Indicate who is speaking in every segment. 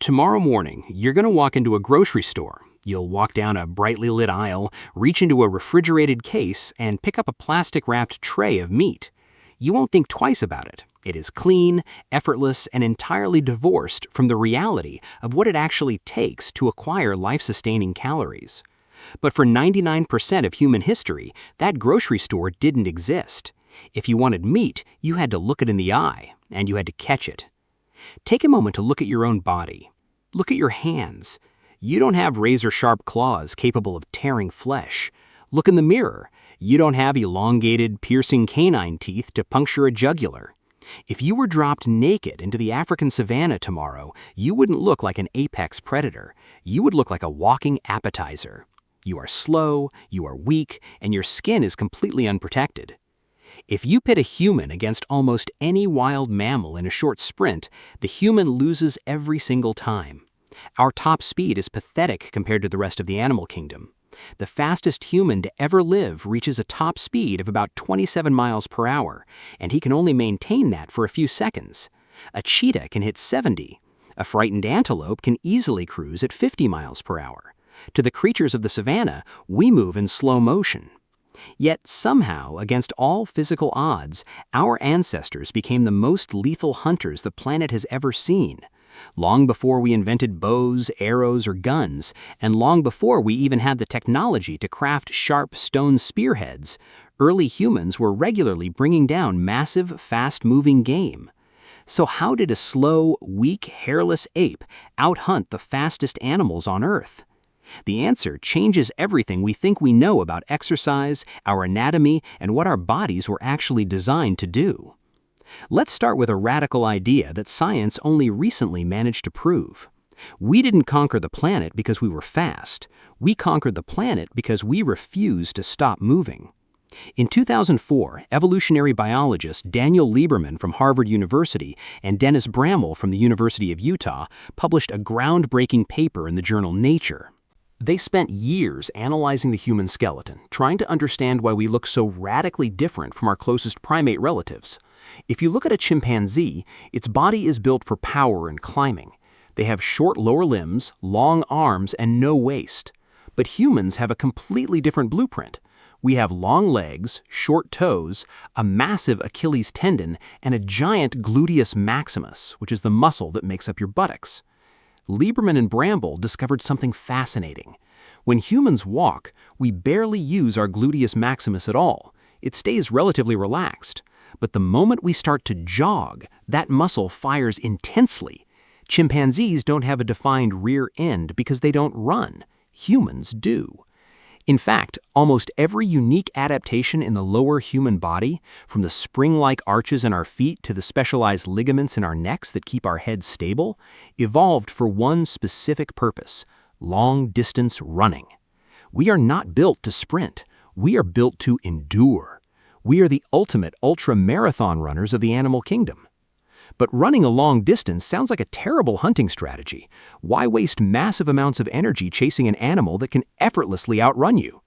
Speaker 1: Tomorrow morning, you're going to walk into a grocery store. You'll walk down a brightly lit aisle, reach into a refrigerated case, and pick up a plastic-wrapped tray of meat. You won't think twice about it. It is clean, effortless, and entirely divorced from the reality of what it actually takes to acquire life-sustaining calories. But for 99% of human history, that grocery store didn't exist. If you wanted meat, you had to look it in the eye, and you had to catch it. Take a moment to look at your own body. Look at your hands. You don't have razor-sharp claws capable of tearing flesh. Look in the mirror. You don't have elongated, piercing canine teeth to puncture a jugular. If you were dropped naked into the African savanna tomorrow, you wouldn't look like an apex predator. You would look like a walking appetizer. You are slow, you are weak, and your skin is completely unprotected. If you pit a human against almost any wild mammal in a short sprint, the human loses every single time. Our top speed is pathetic compared to the rest of the animal kingdom. The fastest human to ever live reaches a top speed of about 27 miles per hour, and he can only maintain that for a few seconds. A cheetah can hit 70. A frightened antelope can easily cruise at 50 miles per hour. To the creatures of the savanna, we move in slow motion. Yet somehow, against all physical odds, our ancestors became the most lethal hunters the planet has ever seen. Long before we invented bows, arrows, or guns, and long before we even had the technology to craft sharp stone spearheads, early humans were regularly bringing down massive, fast-moving game. So how did a slow, weak, hairless ape outhunt the fastest animals on Earth? The answer changes everything we think we know about exercise, our anatomy, and what our bodies were actually designed to do. Let's start with a radical idea that science only recently managed to prove. We didn't conquer the planet because we were fast. We conquered the planet because we refused to stop moving. In 2004, evolutionary biologists Daniel Lieberman from Harvard University and Dennis Bramall from the University of Utah published a groundbreaking paper in the journal Nature. They spent years analyzing the human skeleton, trying to understand why we look so radically different from our closest primate relatives. If you look at a chimpanzee, its body is built for power and climbing. They have short lower limbs, long arms, and no waist. But humans have a completely different blueprint. We have long legs, short toes, a massive Achilles tendon, and a giant gluteus maximus, which is the muscle that makes up your buttocks. Lieberman and Bramall discovered something fascinating. When humans walk, we barely use our gluteus maximus at all. It stays relatively relaxed. But the moment we start to jog, that muscle fires intensely. Chimpanzees don't have a defined rear end because they don't run. Humans do. In fact, almost every unique adaptation in the lower human body, from the spring-like arches in our feet to the specialized ligaments in our necks that keep our heads stable, evolved for one specific purpose: long-distance running. We are not built to sprint. We are built to endure. We are the ultimate ultra-marathon runners of the animal kingdom. But running a long distance sounds like a terrible hunting strategy. Why waste massive amounts of energy chasing an animal that can effortlessly outrun you?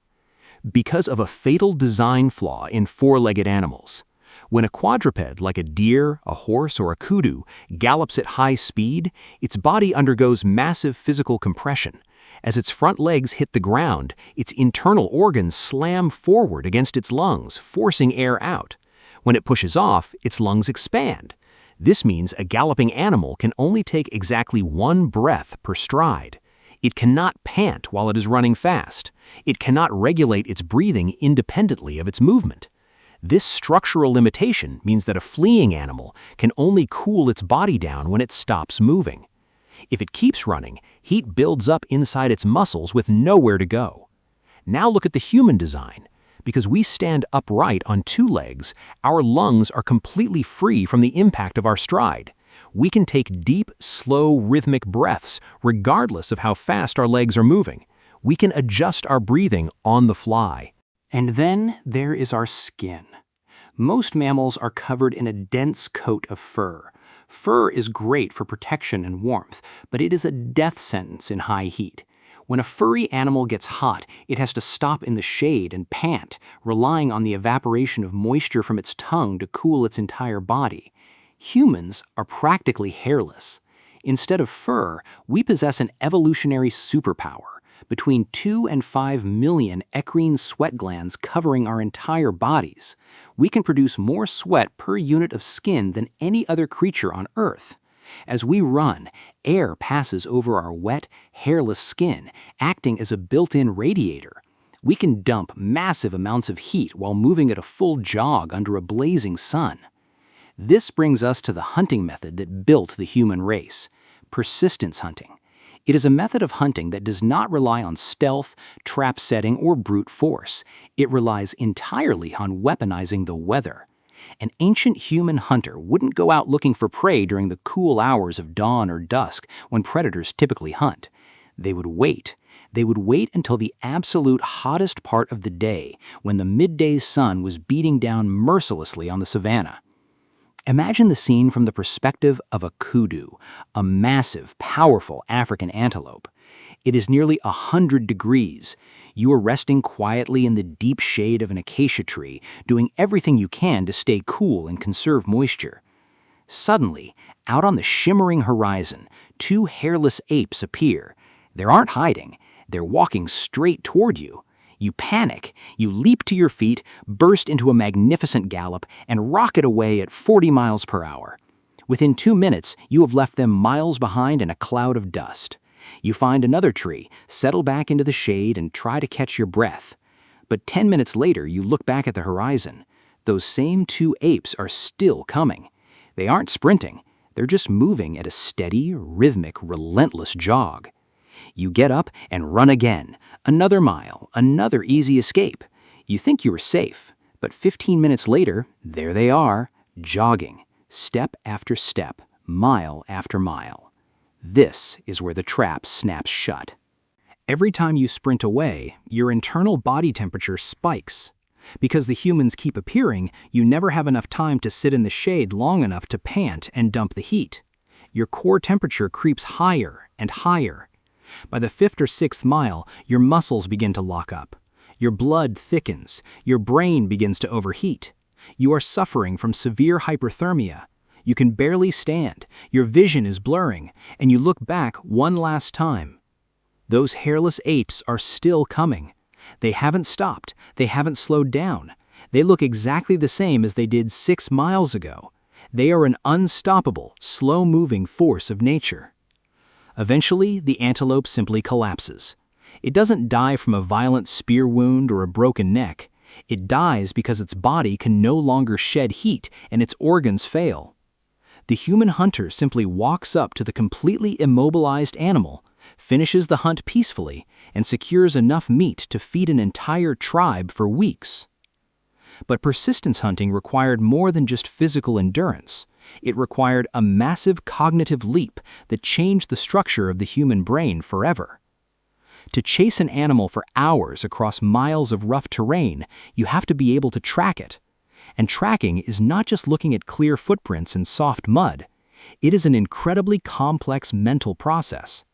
Speaker 1: Because of a fatal design flaw in four-legged animals. When a quadruped, like a deer, a horse, or a kudu, gallops at high speed, its body undergoes massive physical compression. As its front legs hit the ground, its internal organs slam forward against its lungs, forcing air out. When it pushes off, its lungs expand. This means a galloping animal can only take exactly one breath per stride. It cannot pant while it is running fast. It cannot regulate its breathing independently of its movement. This structural limitation means that a fleeing animal can only cool its body down when it stops moving. If it keeps running, heat builds up inside its muscles with nowhere to go. Now look at the human design. Because we stand upright on two legs, our lungs are completely free from the impact of our stride. We can take deep, slow, rhythmic breaths regardless of how fast our legs are moving. We can adjust our breathing on the fly. And then there is our skin. Most mammals are covered in a dense coat of fur. Fur is great for protection and warmth, but it is a death sentence in high heat. When a furry animal gets hot, it has to stop in the shade and pant, relying on the evaporation of moisture from its tongue to cool its entire body. Humans are practically hairless. Instead of fur, we possess an evolutionary superpower. Between 2 and 5 million eccrine sweat glands covering our entire bodies, we can produce more sweat per unit of skin than any other creature on Earth. As we run, air passes over our wet, hairless skin, acting as a built-in radiator. We can dump massive amounts of heat while moving at a full jog under a blazing sun. This brings us to the hunting method that built the human race: persistence hunting. It is a method of hunting that does not rely on stealth, trap setting, or brute force. It relies entirely on weaponizing the weather. An ancient human hunter wouldn't go out looking for prey during the cool hours of dawn or dusk when predators typically hunt. They would wait. They would wait until the absolute hottest part of the day, when the midday sun was beating down mercilessly on the savanna. Imagine the scene from the perspective of a kudu, a massive, powerful African antelope. It is nearly 100 degrees. You are resting quietly in the deep shade of an acacia tree, doing everything you can to stay cool and conserve moisture. Suddenly, out on the shimmering horizon, 2 hairless apes appear. They aren't hiding. They're walking straight toward you. You panic, you leap to your feet, burst into a magnificent gallop, and rocket away at 40 miles per hour. Within 2 minutes, you have left them miles behind in a cloud of dust. You find another tree, settle back into the shade, and try to catch your breath. But 10 minutes later, you look back at the horizon. Those same 2 apes are still coming. They aren't sprinting. They're just moving at a steady, rhythmic, relentless jog. You get up and run again. Another mile, another easy escape. You think you were safe, but 15 minutes later, there they are, jogging, step after step, mile after mile. This is where the trap snaps shut. Every time you sprint away, your internal body temperature spikes. Because the humans keep appearing, you never have enough time to sit in the shade long enough to pant and dump the heat. Your core temperature creeps higher and higher. By the 5th or 6th mile, your muscles begin to lock up. Your blood thickens. Your brain begins to overheat. You are suffering from severe hyperthermia. You can barely stand. Your vision is blurring, and you look back one last time. Those hairless apes are still coming. They haven't stopped. They haven't slowed down. They look exactly the same as they did 6 miles ago. They are an unstoppable, slow-moving force of nature. Eventually, the antelope simply collapses. It doesn't die from a violent spear wound or a broken neck. It dies because its body can no longer shed heat and its organs fail. The human hunter simply walks up to the completely immobilized animal, finishes the hunt peacefully, and secures enough meat to feed an entire tribe for weeks. But persistence hunting required more than just physical endurance. It required a massive cognitive leap that changed the structure of the human brain forever. To chase an animal for hours across miles of rough terrain, you have to be able to track it. And tracking is not just looking at clear footprints in soft mud. It is an incredibly complex mental process.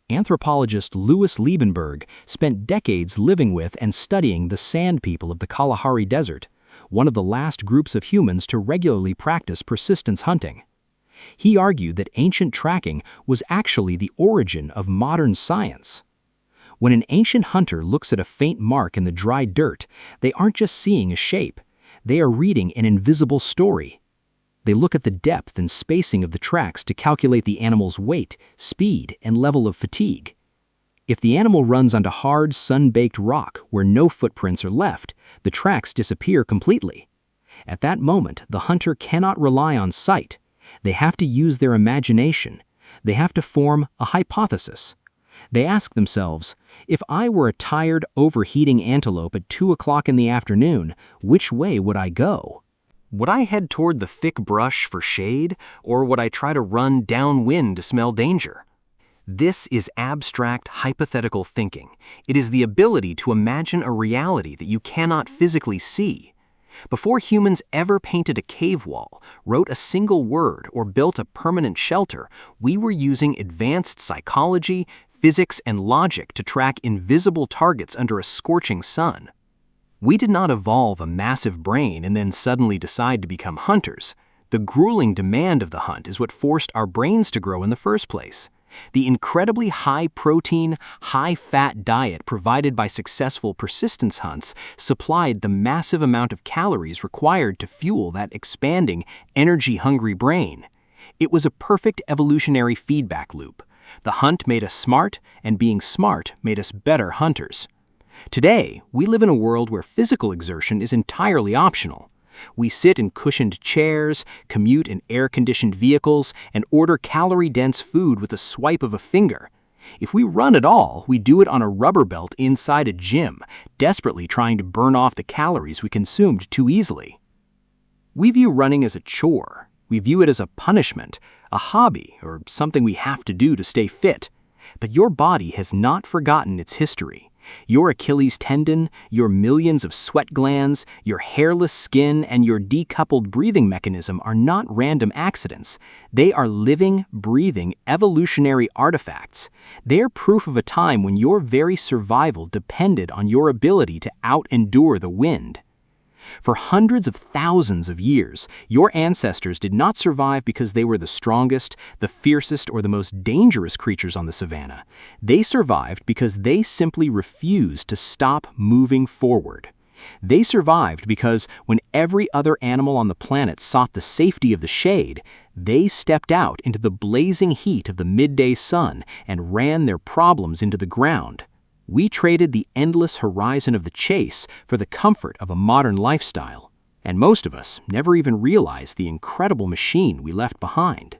Speaker 1: Anthropologist Louis Liebenberg spent decades living with and studying the sand people of the Kalahari Desert, one of the last groups of humans to regularly practice persistence hunting. He argued that ancient tracking was actually the origin of modern science. When an ancient hunter looks at a faint mark in the dry dirt, they aren't just seeing a shape. They are reading an invisible story. They look at the depth and spacing of the tracks to calculate the animal's weight, speed, and level of fatigue. If the animal runs onto hard, sun-baked rock where no footprints are left, the tracks disappear completely. At that moment, the hunter cannot rely on sight. They have to use their imagination. They have to form a hypothesis. They ask themselves, if I were a tired, overheating antelope at 2 o'clock in the afternoon, which way would I go? Would I head toward the thick brush for shade, or would I try to run downwind to smell danger? This is abstract, hypothetical thinking. It is the ability to imagine a reality that you cannot physically see. Before humans ever painted a cave wall, wrote a single word, or built a permanent shelter, we were using advanced psychology, physics, and logic to track invisible targets under a scorching sun. We did not evolve a massive brain and then suddenly decide to become hunters. The grueling demand of the hunt is what forced our brains to grow in the first place. The incredibly high-protein, high-fat diet provided by successful persistence hunts supplied the massive amount of calories required to fuel that expanding, energy-hungry brain. It was a perfect evolutionary feedback loop. The hunt made us smart, and being smart made us better hunters. Today, we live in a world where physical exertion is entirely optional. We sit in cushioned chairs, commute in air-conditioned vehicles, and order calorie-dense food with a swipe of a finger. If we run at all, we do it on a rubber belt inside a gym, desperately trying to burn off the calories we consumed too easily. We view running as a chore. We view it as a punishment, a hobby, or something we have to do to stay fit. But your body has not forgotten its history. Your Achilles tendon, your millions of sweat glands, your hairless skin, and your decoupled breathing mechanism are not random accidents. They are living, breathing, evolutionary artifacts. They're proof of a time when your very survival depended on your ability to out-endure the wind. For hundreds of thousands of years, your ancestors did not survive because they were the strongest, the fiercest, or the most dangerous creatures on the savanna. They survived because they simply refused to stop moving forward. They survived because when every other animal on the planet sought the safety of the shade, they stepped out into the blazing heat of the midday sun and ran their problems into the ground. We traded the endless horizon of the chase for the comfort of a modern lifestyle, and most of us never even realized the incredible machine we left behind.